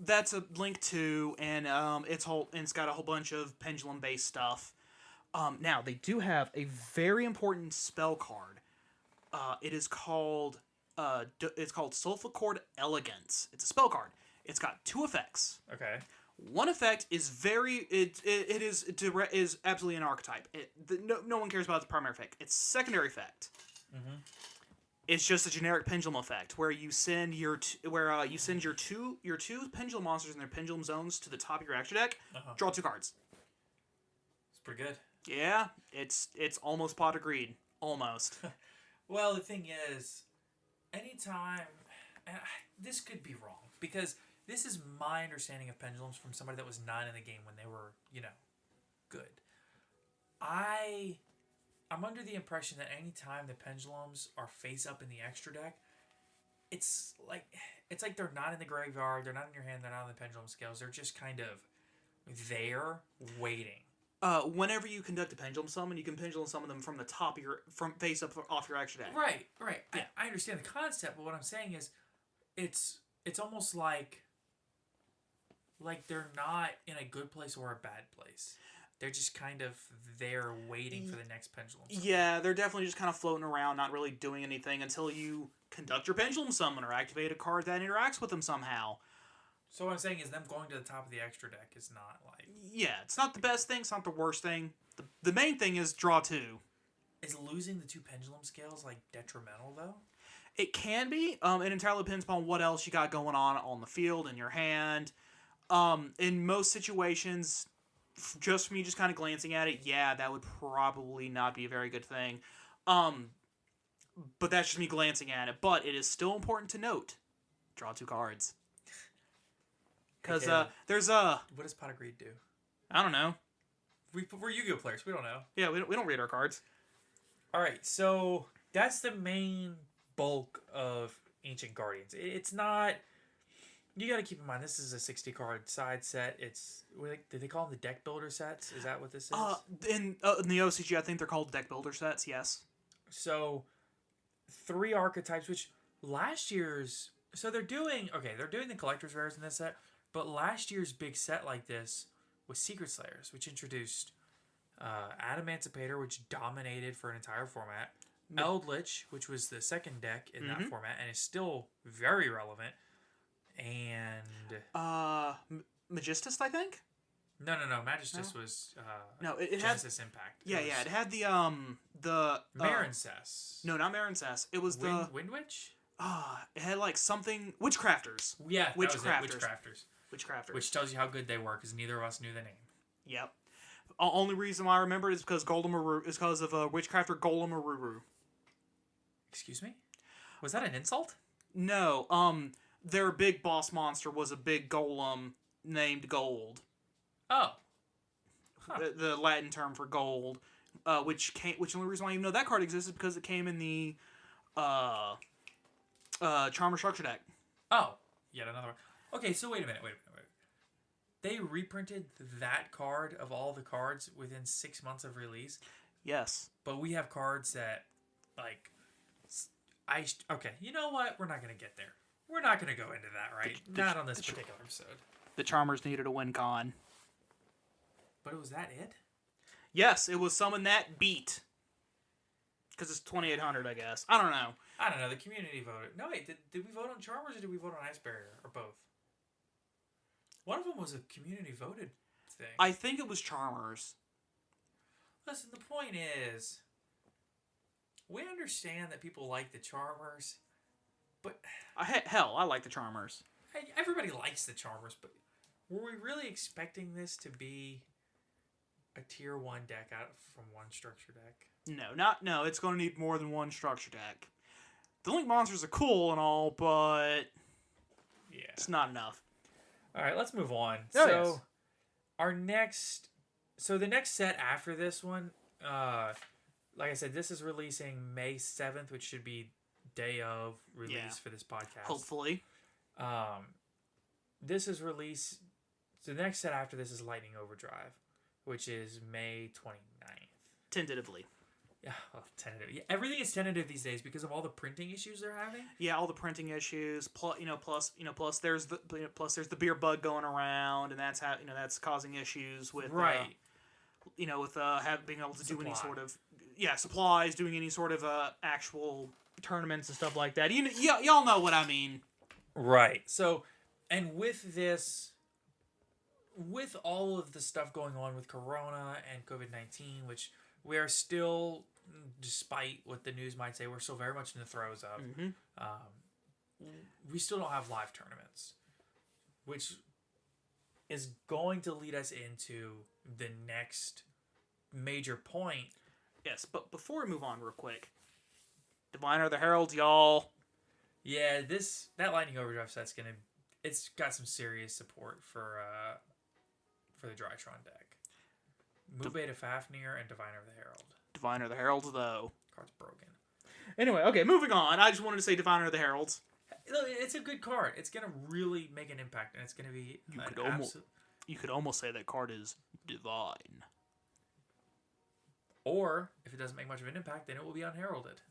that's a link to, and it's got a whole bunch of pendulum based stuff. Now they do have a very important spell card. It is called Sulfur Cord Elegance. It's a spell card. It's got 2 effects. Okay. One effect is is absolutely an archetype. No one cares about the primary effect. Its secondary effect. Mm-hmm. It's just a generic pendulum effect where you send your two pendulum monsters in their pendulum zones to the top of your extra deck. Draw 2 cards. It's pretty good. Yeah, it's almost pot of greed. Almost. Well, the thing is, anytime, and this could be wrong because this is my understanding of pendulums from somebody that was not in the game when they were, good. I'm under the impression that anytime the pendulums are face up in the extra deck, it's like they're not in the graveyard, they're not in your hand, they're not on the pendulum scales, they're just kind of there waiting. Whenever you conduct a pendulum summon, you can pendulum summon them from the top of from face up off your extra deck. Right. Yeah. I understand the concept, but what I'm saying is, it's almost like they're not in a good place or a bad place. They're just kind of there waiting for the next pendulum summon. Yeah, they're definitely just kind of floating around, not really doing anything until you conduct your pendulum summon or activate a card that interacts with them somehow. So what I'm saying is them going to the top of the extra deck is not like... Yeah, it's not the best thing, it's not the worst thing. The main thing is draw 2. Is losing the 2 pendulum scales, detrimental, though? It can be. It entirely depends upon what else you got going on the field, in your hand. In most situations, just from me just kind of glancing at it, yeah, that would probably not be a very good thing. But that's just me glancing at it. But it is still important to note. Draw 2 cards. Because there's a... What does Pot of Greed do? I don't know. We're Yu-Gi-Oh players. We don't know. Yeah, we don't read our cards. All right, so that's the main bulk of Ancient Guardians. It's not... You got to keep in mind, this is a 60-card side set. Did they call them the deck builder sets? Is that what this is? In the OCG, I think they're called deck builder sets, yes. So, 3 archetypes, which last year's... So they're doing the collector's rares in this set, but last year's big set like this was Secret Slayers, which introduced Adamancipator, which dominated for an entire format, Eldritch, which was the second deck in that format, and is still very relevant, and... Magistus, I think? No. Magistus was it Genesis had, Impact. It had the Marincess. No, not Marincess. It was the Wind Witch? It had something... Witchcrafters. Yeah, Witchcrafters. Witchcrafters. Which tells you how good they were, because neither of us knew the name. Yep. Only reason why I remember it is because of Witchcrafter Golem Aruru. Excuse me? Was that an insult? No. Their big boss monster was a big golem named Gold. Oh. Huh. The Latin term for gold. Which the only reason why you know that card exists is because it came in the Charmer Structure deck. Oh. Yet another one. Okay, so wait a minute. They reprinted that card of all the cards within 6 months of release? Yes. But we have cards that, okay, you know what? We're not going to get there. We're not going to go into that, right? Not on this particular episode. The Charmers needed a win con. But was that it? Yes, it was summon that beat. Because it's 2,800, I guess. I don't know. The community voted. No, wait, did we vote on Charmers or did we vote on Ice Barrier? Or both? One of them was a community voted thing. I think it was Charmers. Listen, the point is, we understand that people like the Charmers, but... Hell, I like the Charmers. Everybody likes the Charmers, but were we really expecting this to be a tier 1 deck out from one structure deck? No, it's going to need more than one structure deck. The Link monsters are cool and all, but Yeah. it's not enough. All right, let's move on. Oh, so, yes. the next set after this one, like I said, this is releasing May 7th, which should be day of release for this podcast. Hopefully. This is release. So the next set after this is Lightning Overdrive, which is May 29th. Tentatively. Yeah, well, tentative. Yeah, everything is tentative these days because of all the printing issues they're having. Yeah, all the printing issues. Plus there's the beer bug going around, and that's causing issues with right. Being able to do any sort of supplies, doing any sort of actual tournaments and stuff like that. Y'all know what I mean. Right. So, and with this, with all of the stuff going on with Corona and COVID-19, which we are still, despite what the news might say, we're still very much in the throes of. Mm-hmm. We still don't have live tournaments, which is going to lead us into the next major point. Yes, but before we move on real quick, Diviner the Herald, y'all. Yeah, that Lightning Overdrive set's it's got some serious support for the Drytron deck. Move Beta Fafnir and Diviner the Herald. Diviner the Herald, though. Card's broken. Anyway, okay, moving on. I just wanted to say Diviner the Herald. It's a good card. It's going to really make an impact, and it's going to be You could almost say that card is divine. Or, if it doesn't make much of an impact, then it will be unheralded.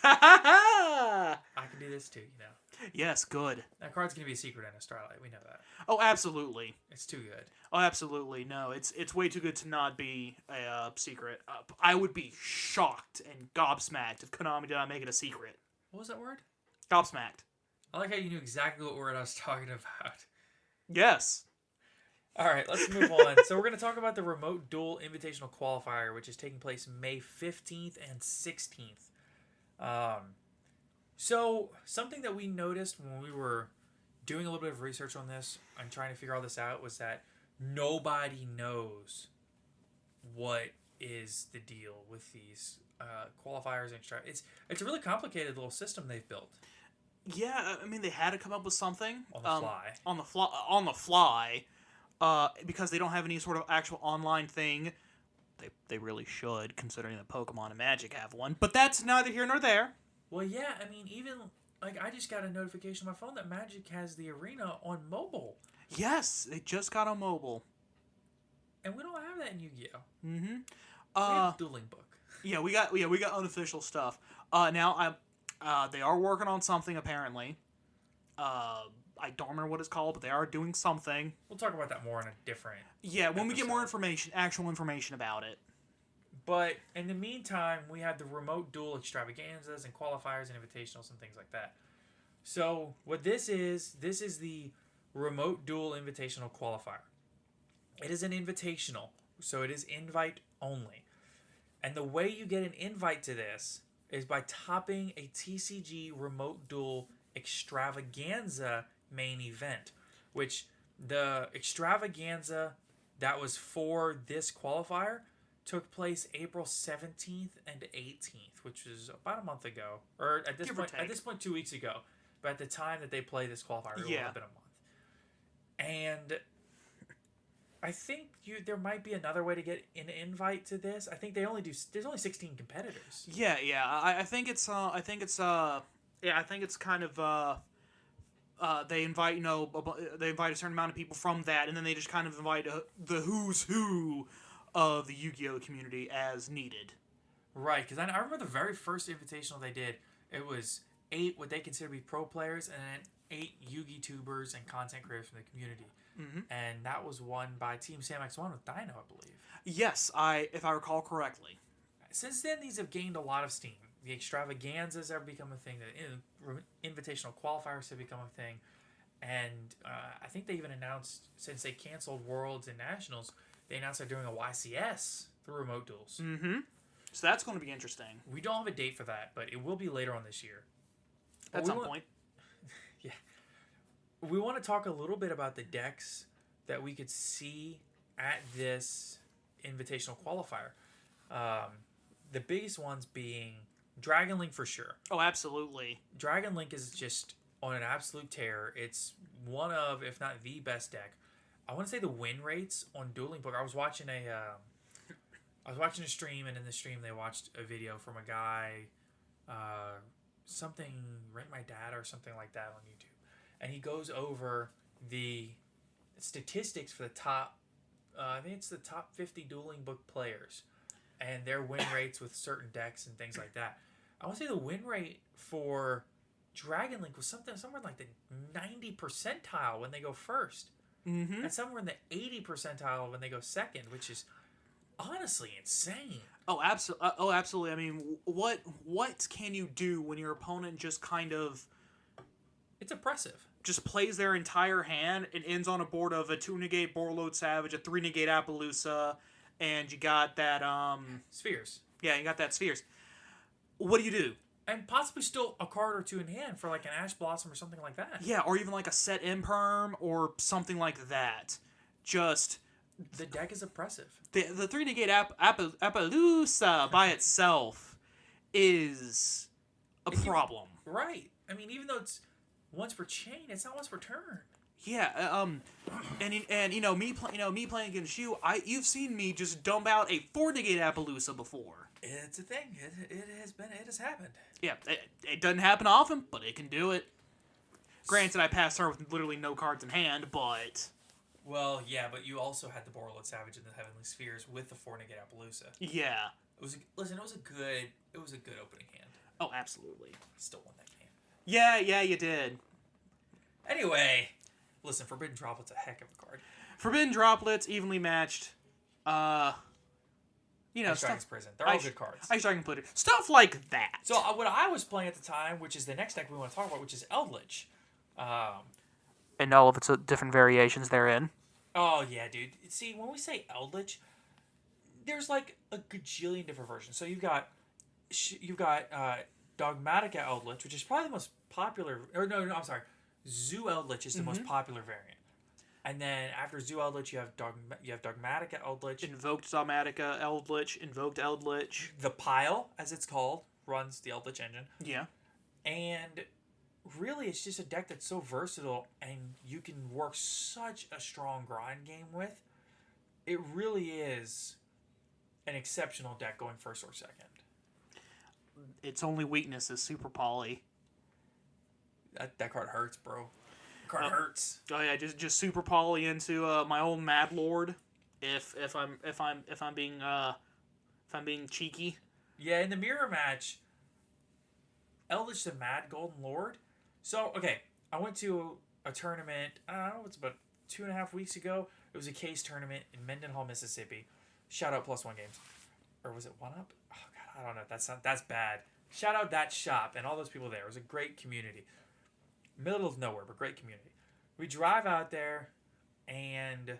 I can do this too, you know. Yes, good. That card's going to be a secret in a Starlight. We know that. Oh, absolutely. It's too good. Oh, absolutely. No, it's way too good to not be a secret. I would be shocked and gobsmacked if Konami did not make it a secret. What was that word? Gobsmacked. I like how you knew exactly what word I was talking about. Yes. All right, let's move on. So we're going to talk about the Remote Duel Invitational Qualifier, which is taking place May 15th and 16th. So something that we noticed when we were doing a little bit of research on this and trying to figure all this out was that nobody knows what is the deal with these qualifiers and it's a really complicated little system they've built. Yeah, I mean they had to come up with something on the fly. On the fly, because they don't have any sort of actual online thing. They really should, considering that Pokemon and Magic have one. But that's neither here nor there. Well, yeah, I mean, even, like, I just got a notification on my phone that Magic has the arena on mobile. Yes, they just got on mobile. And we don't have that in Yu-Gi-Oh! Mm-hmm. We have Dueling Book. Yeah, we got unofficial stuff. Now, they are working on something, apparently. I don't remember what it's called, but they are doing something. We'll talk about that more in a different when we get more actual information about it. But in the meantime, we have the Remote Duel Extravaganzas and Qualifiers and Invitationals and things like that. So what this is the Remote Duel Invitational Qualifier. It is an invitational, so it is invite only. And the way you get an invite to this is by topping a TCG Remote Duel Extravaganza main event, which the Extravaganza that was for this qualifier took place April 17th and 18th, which was about a month ago, or at this point 2 weeks ago. But at the time that they play this qualifier, it would have been a month. And I think there might be another way to get an invite to this. I think there's only 16 competitors. Yeah. I think it's kind of they invite a certain amount of people from that, and then they just kind of invite the who's who of the Yu-Gi-Oh community as needed. Right, because I remember the very first invitational they did. It was 8 what they consider to be pro players, and then 8 Yu-Gi tubers and content creators from the community. Mm-hmm. And that was won by Team Sam X1 with Dino, I believe. Yes, if I recall correctly. Since then, these have gained a lot of steam. The extravaganzas have become a thing. The invitational qualifiers have become a thing. And I think they even announced, since they canceled Worlds and Nationals, they announced they're doing a YCS through Remote Duels. Mm-hmm. So that's going to be interesting. We don't have a date for that, but it will be later on this year. At some point. Yeah. We want to talk a little bit about the decks that we could see at this invitational qualifier. The biggest ones being Dragon Link for sure. Oh, absolutely. Dragon Link is just on an absolute tear. It's one of, if not the best deck. I want to say the win rates on Duel Links. I was watching a stream, and in the stream they watched a video from a guy, something Rent My Dad or something like that on YouTube, and he goes over the statistics for the top. I think it's the top 50 dueling book players, and their win rates with certain decks and things like that. I want to say the win rate for Dragon Link was somewhere like the 90 percentile when they go first, and somewhere in the 80 percentile when they go second, which is honestly insane. Oh, absolutely. I mean, what can you do when your opponent just kind of... It's oppressive. Just plays their entire hand and ends on a board of a 2-negate Borreload Savage, a 3-negate Appaloosa, and you got that, Spheres. Yeah, you got that Spheres. What do? And possibly still a card or two in hand for like an Ash Blossom or something like that. Yeah, or even like a Set Imperm or something like that. Just... The deck is oppressive. The 3-negate Appaloosa by itself is a problem. Right. I mean, even though it's once per chain, it's not once per turn. Yeah, and you know me playing against you, you've seen me just dump out a 4-negate Appaloosa before. It's a thing. It has happened. Yeah, it doesn't happen often, but it can do it. Granted, I passed her with literally no cards in hand, but... Well, yeah, but you also had the Borreload Savage and the Heavenly Spheres with the 4-negate Appaloosa. Yeah. It was a good opening hand. Oh, absolutely. Still won that game. Yeah, you did. Anyway, listen, Forbidden Droplet's a heck of a card. Forbidden Droplets, evenly matched. Ice Dragon's Prison. They're all good cards. Ice Dragon Plitter. Stuff like that. So what I was playing at the time, which is the next deck we want to talk about, which is Eldritch. And all of its different variations therein. Oh, yeah, dude. See, when we say Eldritch, there's like a gajillion different versions. So you've got Dogmatica Eldritch, which is probably the most popular... Or no, I'm sorry. Zoo Eldritch is the most popular variant. And then after Zoo Eldritch, you have Dogmatica Eldritch. Invoked Dogmatica Eldritch. Invoked Eldritch. The Pile, as it's called, runs the Eldritch engine. Yeah. And... really, it's just a deck that's so versatile, and you can work such a strong grind game with. It really is an exceptional deck going first or second. Its only weakness is Super Poly. That card hurts, bro. That card hurts. Oh yeah, just Super Poly into my old Mad Lord. If I'm being cheeky. Yeah, in the mirror match, Eldritch the Mad Golden Lord. So, okay, I went to a tournament, I don't know, it's about 2.5 weeks ago. It was a case tournament in Mendenhall, Mississippi. Shout out Plus One Games. Or was it One Up? Oh, God, I don't know. That's bad. Shout out that shop and all those people there. It was a great community. Middle of nowhere, but great community. We drive out there, and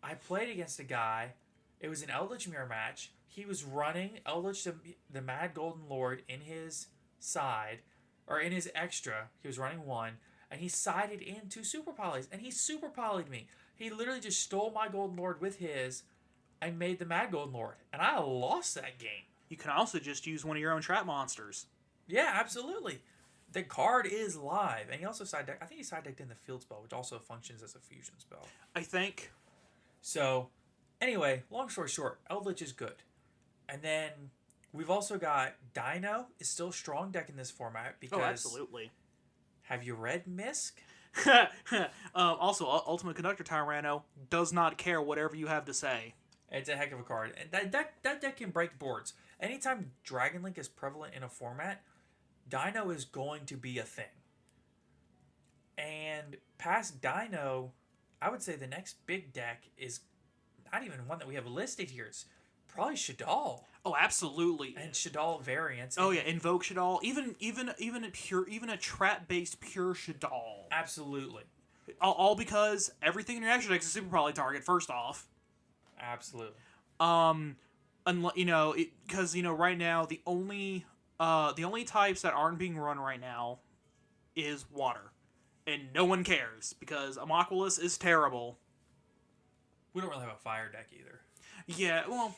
I played against a guy. It was an Eldritch Mirror match. He was running Eldritch the Mad Golden Lord in his side, or in his extra. He was running one, and he sided in 2 Super Polys, and he Super Polyed me. He literally just stole my Golden Lord with his and made the Mad Golden Lord, and I lost that game. You can also just use one of your own trap monsters. Yeah, absolutely. The card is live, and he also I think he side decked in the Field Spell, which also functions as a fusion spell. I think. So, anyway, long story short, Eldritch is good. And then we've also got Dino is still a strong deck in this format because... Oh, absolutely. Have you read Misk? Also, Ultimate Conductor Tyranno does not care whatever you have to say. It's a heck of a card. And that deck can break boards. Anytime Dragon Link is prevalent in a format, Dino is going to be a thing. And past Dino, I would say the next big deck is not even one that we have listed here. It's probably Shaddoll. Oh, absolutely. And Shaddoll variants. Oh yeah, Invoke Shaddoll. Even a trap-based pure Shaddoll. Absolutely. All because everything in your extra deck is a Super Poly target. First off. Absolutely. Because right now the only types that aren't being run right now is water, and no one cares because Amoquilus is terrible. We don't really have a fire deck either. Yeah, well,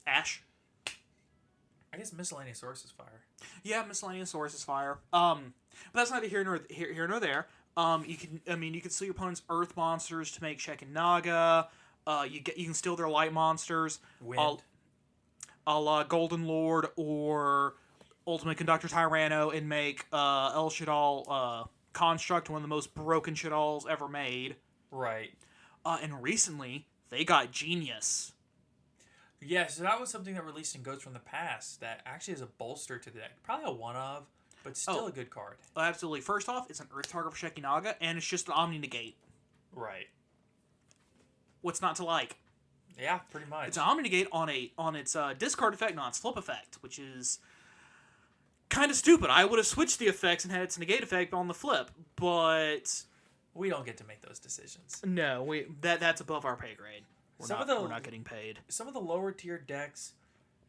Ash. I guess miscellaneous source is fire. Yeah, miscellaneous source is fire. But that's neither here nor there. You can steal your opponent's earth monsters to make Shek and Naga. You can steal their light monsters. Wind. A la Golden Lord or Ultimate Conductor Tyranno, and make El Shadal Construct, one of the most broken Shadals ever made. Right. And recently, they got Genius. Yeah, so that was something that released in Ghosts from the Past that actually is a bolster to the deck. Probably a one-of, but still a good card. Absolutely. First off, it's an Earth target for Shekinaga, and it's just an Omni Negate. Right. What's not to like? Yeah, pretty much. It's an Omni Negate on its discard effect, not its flip effect, which is kind of stupid. I would have switched the effects and had its negate effect on the flip, but we don't get to make those decisions. No, that's above our pay grade. We're not getting paid. Some of the lower tier decks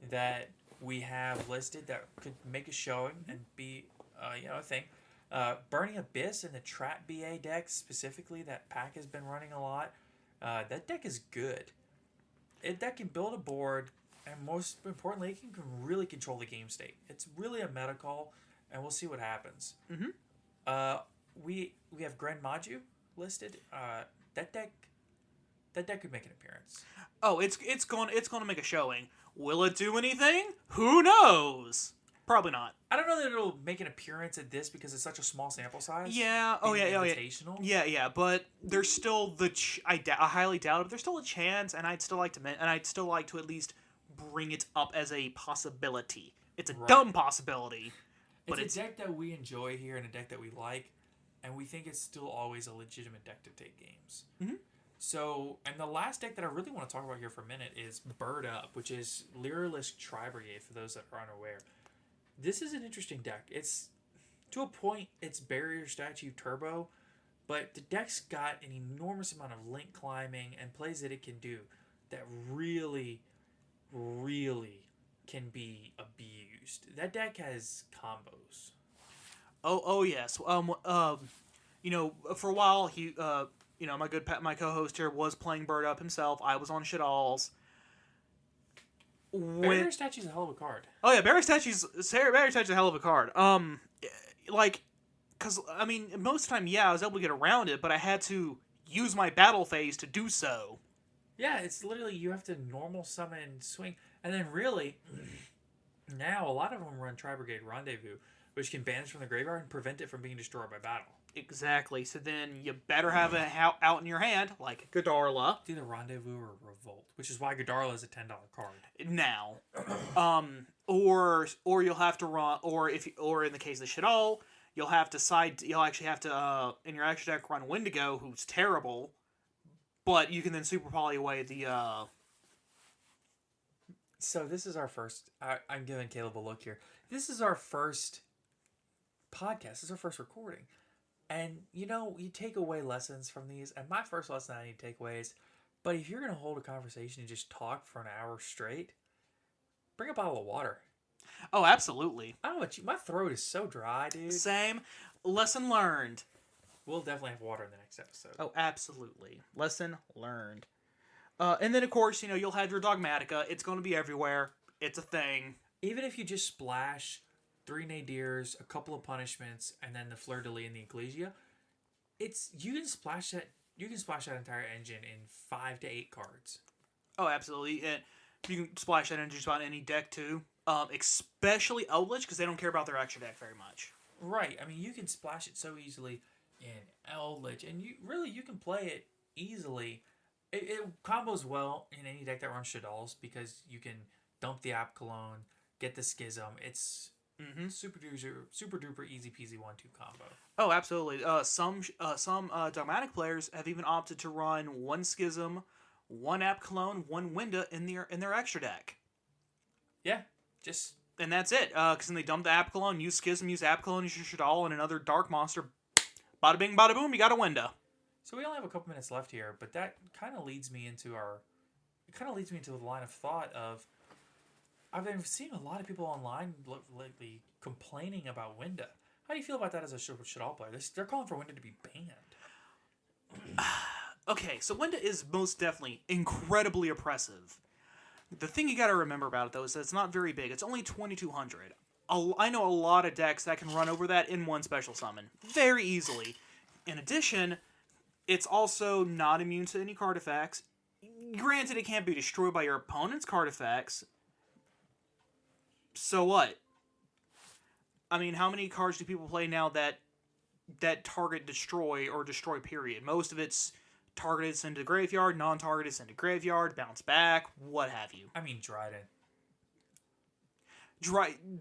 that we have listed that could make a showing and be a thing. Burning Abyss in the Trap BA deck specifically, that pack has been running a lot. That deck is good. That can build a board, and most importantly, it can really control the game state. It's really a meta call, and we'll see what happens. Mm-hmm. We have Grand Maju listed. That deck could make an appearance. Oh, it's going to make a showing. Will it do anything? Who knows? Probably not. I don't know that it'll make an appearance at this because it's such a small sample size. Yeah. Oh, yeah. Invitational. Yeah. But there's still I highly doubt it. But there's still a chance, and I'd still like to at least bring it up as a possibility. It's a dumb possibility. But it's a deck that we enjoy here and a deck that we like, and we think it's still always a legitimate deck to take games. Mm-hmm. So, and the last deck that I really want to talk about here for a minute is Bird Up, which is Lyrilisk Tri-Brigade, for those that are unaware. This is an interesting deck. It's, to a point, it's Barrier Statue Turbo, but the deck's got an enormous amount of link climbing and plays that it can do that really, really can be abused. That deck has combos. Oh yes. For a while he my co-host here was playing Bird Up himself. I was on Shadalls. Barrier Statue's a hell of a card. Oh yeah, Barrier Statue's a hell of a card. Because most of the time, yeah, I was able to get around it, but I had to use my battle phase to do so. Yeah, it's literally you have to normal summon swing, and then really, now a lot of them run Tri-Brigade Rendezvous, which can banish from the graveyard and prevent it from being destroyed by battle. Exactly. So then you better have it out in your hand, like Godarla. It's either Rendezvous or Revolt, which is why Godarla is a $10 card. Now, or you'll have to run, or in the case of Shadal, you'll actually have to in your extra deck run Wendigo, who's terrible, but you can then super poly away the. So this is our first. I'm giving Caleb a look here. This is our first podcast. This is our first recording. And, you take away lessons from these. And my first lesson I need to take away is, but if you're going to hold a conversation and just talk for an hour straight, bring a bottle of water. Oh, absolutely. I don't know what my throat is so dry, dude. Same. Lesson learned. We'll definitely have water in the next episode. Oh, absolutely. Lesson learned. And then, of course, you'll have your Dogmatica. It's going to be everywhere. It's a thing. Even if you just splash 3 Nadirs, a couple of punishments, and then the Fleur de Lis and the Ecclesia, you can splash that entire engine in 5 to 8 cards. Oh, absolutely. And you can splash that into just about any deck too. Especially Eldritch, because they don't care about their extra deck very much. Right. You can splash it so easily in Eldritch, and you can play it easily. It combos well in any deck that runs Shadalls because you can dump the App Cologne, get the Schism. It's super duper easy peasy 1-2 combo. Oh, absolutely. Some Dogmatic players have even opted to run 1 Schism, 1 App Cologne, 1 Winda in their extra deck. Yeah, and that's it. Because then they dump the App Cologne, use Schism, use App Cologne, use your Shadal, and another Dark Monster. Bada bing, bada boom, you got a Winda. So we only have a couple minutes left here, but that kind of leads me into the line of thought of, I've been seeing a lot of people online lately complaining about Winda. How do you feel about that as a Shadal player? They're calling for Winda to be banned. Okay, so Winda is most definitely incredibly oppressive. The thing you got to remember about it, though, is that it's not very big. It's only 2,200. I know a lot of decks that can run over that in one special summon. Very easily. In addition, it's also not immune to any card effects. Granted, it can't be destroyed by your opponent's card effects. So what? I mean, how many cards do people play now that target destroy or destroy period? Most of it's targeted, send to the graveyard, non-targeted, send to graveyard, bounce back, what have you. I mean, Dryden.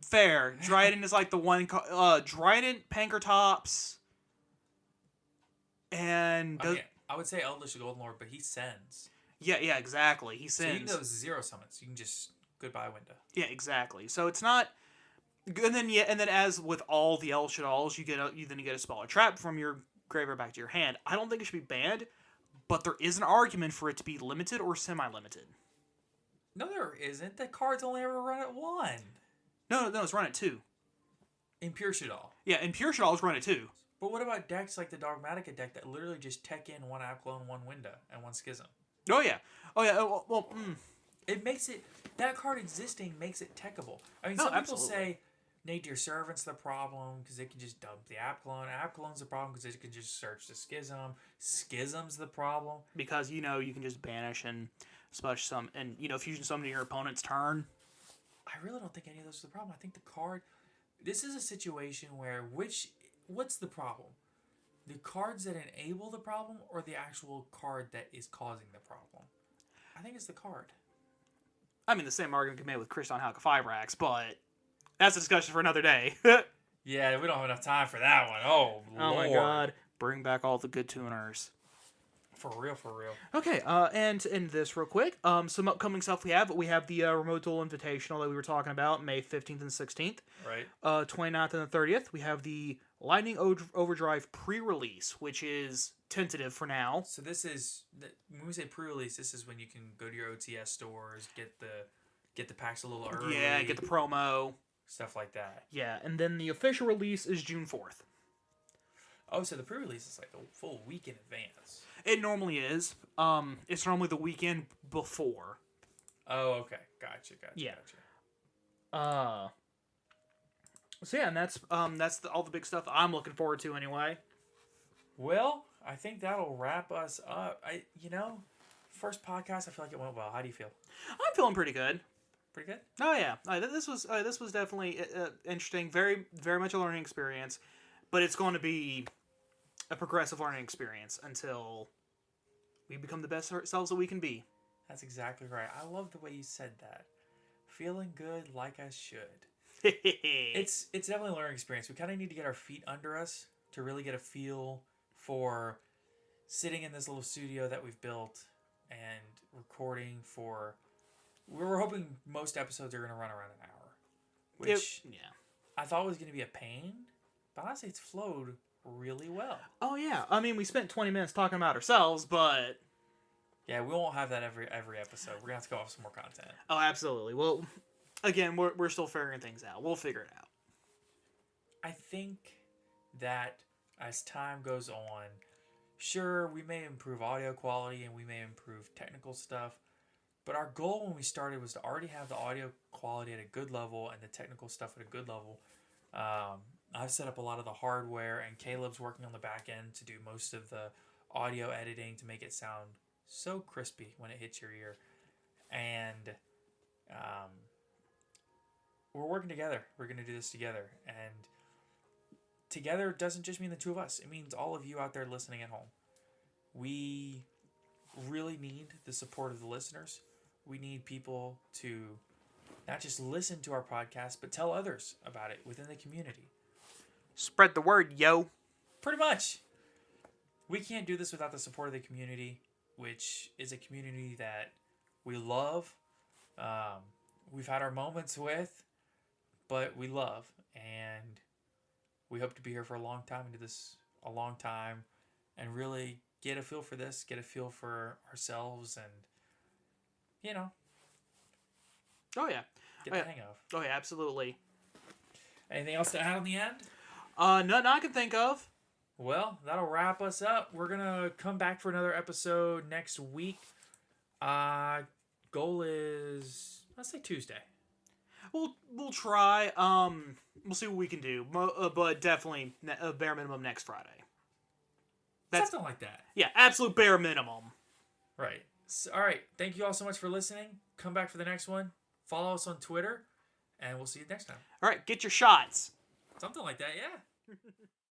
Fair. Dryden is like the one... Dryden, Pankratops, and... I would say Eldritch Golden Lord, but he sends. Yeah, exactly. He sends. So you can go 0 summons. You can just... Goodbye window. Yeah, exactly. So it's not... And then as with all the El Shaddals, you get a spell or trap from your graveyard back to your hand. I don't think it should be banned, but there is an argument for it to be limited or semi-limited. No, there isn't. The cards only ever run at 1. No, it's run at 2. In Pure Shaddal. Yeah, in Pure Shaddal, it's run at 2. But what about decks like the Dogmatica deck that literally just tech in 1 Apclone, 1 Window, and 1 Schism? Oh yeah. It makes it... That card existing makes it techable. I mean, some people say... Nadir Servant's the problem because it can just dump the Apclone. Apclone's the problem because it can just search the Schism. Schism's the problem because you can just banish and splash some and fusion summon to your opponent's turn. I really don't think any of those are the problem. I think the card. This is a situation where what's the problem? The cards that enable the problem or the actual card that is causing the problem? I think it's the card. I mean, the same argument can be made with Kriston Halka-Fibrax, but. That's a discussion for another day. Yeah, we don't have enough time for that one. Oh, Lord. My God. Bring back all the good tuners. For real. Okay, and in this real quick, some upcoming stuff we have. We have the Remote Duel Invitational that we were talking about, May 15th and 16th. Right. 29th and the 30th. We have the Lightning Overdrive pre-release, which is tentative for now. So this is, when we say pre-release, this is when you can go to your OTS stores, get the packs a little early. Yeah, get the promo. Stuff like that. Yeah, and then the official release is June 4th. Oh, so the pre-release is like a full week in advance. It normally is. It's normally the weekend before. Oh, okay. Gotcha. Yeah. So yeah, and that's all the big stuff I'm looking forward to anyway. Well, I think that'll wrap us up. First podcast, I feel like it went well. How do you feel? I'm feeling pretty good. Pretty good? Oh yeah, this was definitely interesting. Very very much a learning experience, but it's going to be a progressive learning experience until we become the best selves that we can be. That's exactly right. I love the way you said that. Feeling good like I should. It's definitely a learning experience. We kind of need to get our feet under us to really get a feel for sitting in this little studio that we've built and recording for... We're hoping most episodes are going to run around an hour. Which I thought was going to be a pain, but honestly it's flowed really well. Oh yeah. I mean, we spent 20 minutes talking about ourselves, but... Yeah, we won't have that every episode. We're going to have to go off some more content. Oh, absolutely. Well, again, we're still figuring things out. We'll figure it out. I think that as time goes on, sure, we may improve audio quality and we may improve technical stuff, but our goal when we started was to already have the audio quality at a good level and the technical stuff at a good level. I've set up a lot of the hardware, and Caleb's working on the back end to do most of the audio editing to make it sound so crispy when it hits your ear. And we're working together. We're going to do this together. And together doesn't just mean the two of us. It means all of you out there listening at home. We really need the support of the listeners. We need people to not just listen to our podcast, but tell others about it within the community. Spread the word, yo. Pretty much. We can't do this without the support of the community, which is a community that we love. We've had our moments with, but we love. And we hope to be here for a long time and do this a long time and really get a feel for this, get a feel for ourselves, and, Oh, yeah. Get the hang of. Oh, yeah, absolutely. Anything else to add on the end? Nothing I can think of. Well, that'll wrap us up. We're going to come back for another episode next week. Go goal is, let's say Tuesday. We'll try. We'll see what we can do, but definitely bare minimum next Friday. Something like that. Yeah, absolute bare minimum. Right. So, all right. Thank you all so much for listening. Come back for the next one. Follow us on Twitter, and we'll see you next time. All right, get your shots. Something like that, yeah.